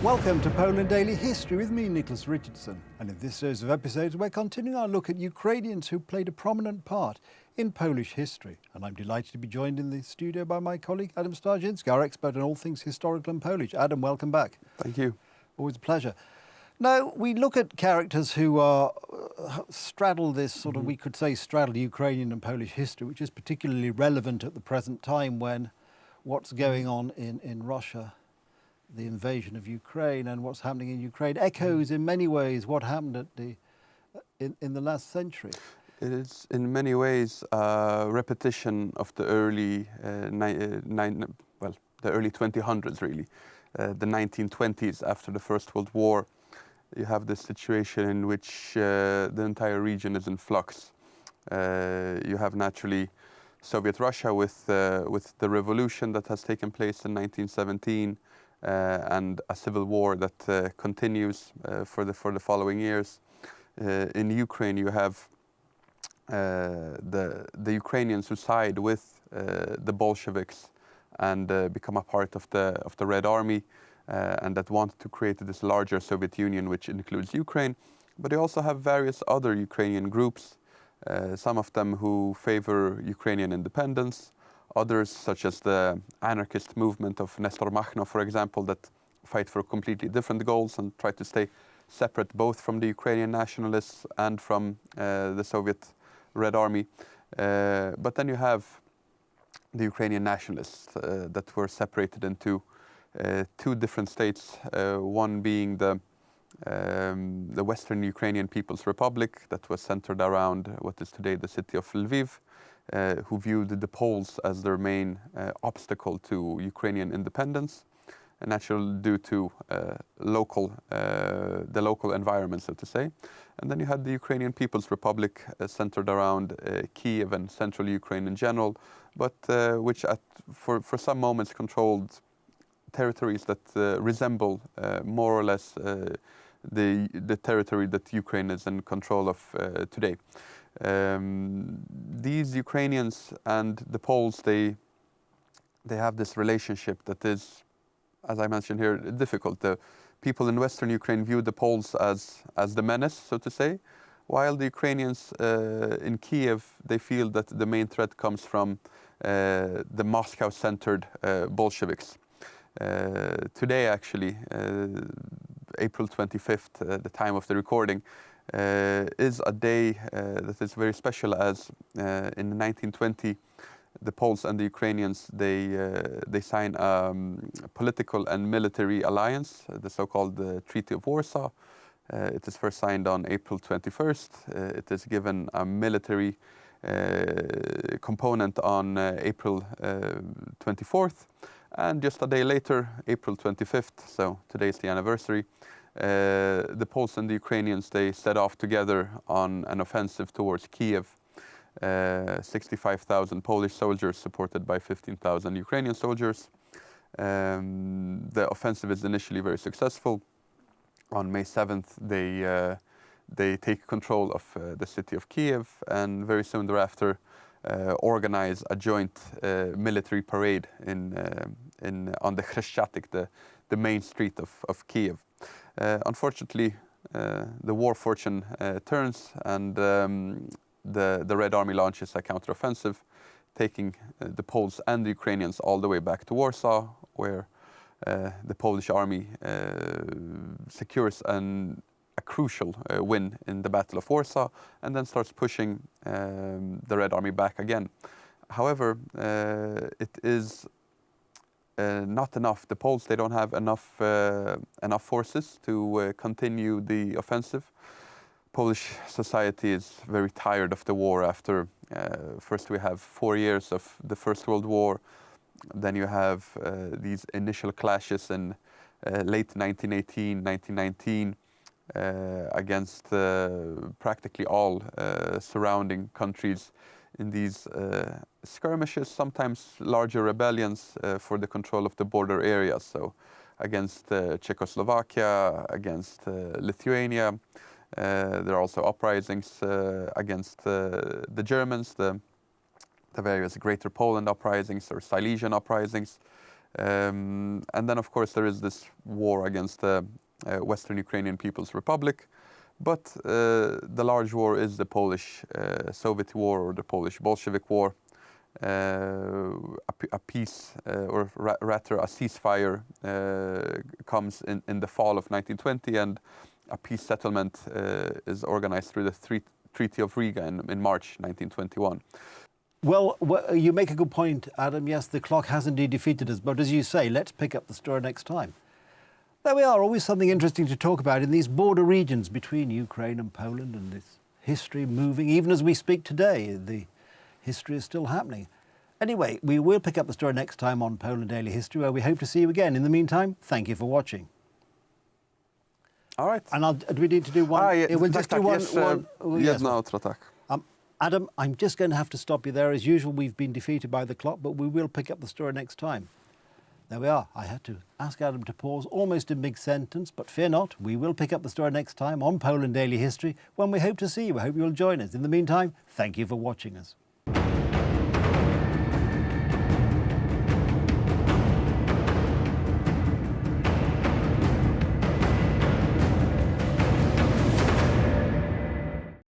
Welcome to Poland Daily History with me, Nicholas Richardson. And in this series of episodes, we're continuing our look at Ukrainians who played a prominent part in Polish history. And I'm delighted to be joined in the studio by my colleague, Adam Starzyński, our expert on all things historical and Polish. Adam, welcome back. Thank you. Always a pleasure. Now, we look at characters who straddle this sort of, we could say, straddle Ukrainian and Polish history, which is particularly relevant at the present time when what's going on in Russia, the invasion of Ukraine and what's happening in Ukraine echoes in many ways what happened at in the last century. It is in many ways a repetition of the early the early 2000s really, the 1920s after the First World War. You have this situation in which the entire region is in flux. You have naturally Soviet Russia with the revolution that has taken place in 1917. And a civil war that continues for the following years. In Ukraine, you have the Ukrainians who side with the Bolsheviks and become a part of the Red Army, and that want to create this larger Soviet Union, which includes Ukraine. But you also have various other Ukrainian groups, some of them who favor Ukrainian independence. Others, such as the anarchist movement of Nestor Makhno, for example, that fight for completely different goals and try to stay separate both from the Ukrainian nationalists and from the Soviet Red Army. But then you have the Ukrainian nationalists that were separated into two different states, one being the Western Ukrainian People's Republic that was centered around what is today the city of Lviv, who viewed the Poles as their main obstacle to Ukrainian independence, and naturally due to the local environment, so to say. And then you had the Ukrainian People's Republic centered around Kiev and central Ukraine in general, but which for some moments controlled territories that resemble more or less the territory that Ukraine is in control of today. These Ukrainians and the Poles, they have this relationship that is, as I mentioned here, difficult. The people in Western Ukraine view the Poles as the menace, so to say, while the Ukrainians in Kiev, they feel that the main threat comes from the Moscow-centered Bolsheviks. Today, actually, April 25th, the time of the recording, is a day that is very special, as in 1920 the Poles and the Ukrainians they sign a political and military alliance, the so-called Treaty of Warsaw. It is first signed on April 21st. It is given a military component on April 24th, and just a day later, April 25th, so today is the anniversary, the Poles and the Ukrainians, they set off together on an offensive towards Kiev. 65,000 Polish soldiers supported by 15,000 Ukrainian soldiers. The offensive is initially very successful. On May 7th, they take control of the city of Kiev, and very soon thereafter organize a joint military parade on the Chreszchatyk, the main street of Kiev. Unfortunately, the war fortune turns, and the Red Army launches a counteroffensive, taking the Poles and the Ukrainians all the way back to Warsaw, where the Polish army secures a crucial win in the Battle of Warsaw, and then starts pushing the Red Army back again. However, it is not enough. The Poles, they don't have enough forces to continue the offensive. Polish society is very tired of the war. After first we have 4 years of the First World War, then you have these initial clashes in late 1918, 1919 against practically all surrounding countries in these skirmishes, sometimes larger rebellions for the control of the border areas. So against Czechoslovakia, against Lithuania. There are also uprisings against the Germans, the various Greater Poland uprisings or Silesian uprisings. And then, of course, there is this war against the Western Ukrainian People's Republic. But the large war is the Polish-Soviet War, or the Polish-Bolshevik War. A peace, or rather a ceasefire, comes in the fall of 1920, and a peace settlement is organized through the Treaty of Riga in March 1921. Well, you make a good point, Adam. Yes, the clock has indeed defeated us. But as you say, let's pick up the story next time. There we are, always something interesting to talk about in these border regions between Ukraine and Poland, and this history moving. Even as we speak today, the history is still happening. Anyway, we will pick up the story next time on Poland Daily History, where we hope to see you again. In the meantime, thank you for watching. All right. And do we need to do one? We'll just do one. Yes, outro, tak. Adam, I'm just going to have to stop you there. As usual, we've been defeated by the clock, but we will pick up the story next time. There we are. I had to ask Adam to pause almost in mid-sentence, but fear not, we will pick up the story next time on Poland Daily History, when we hope to see you. I hope you'll join us. In the meantime, thank you for watching us.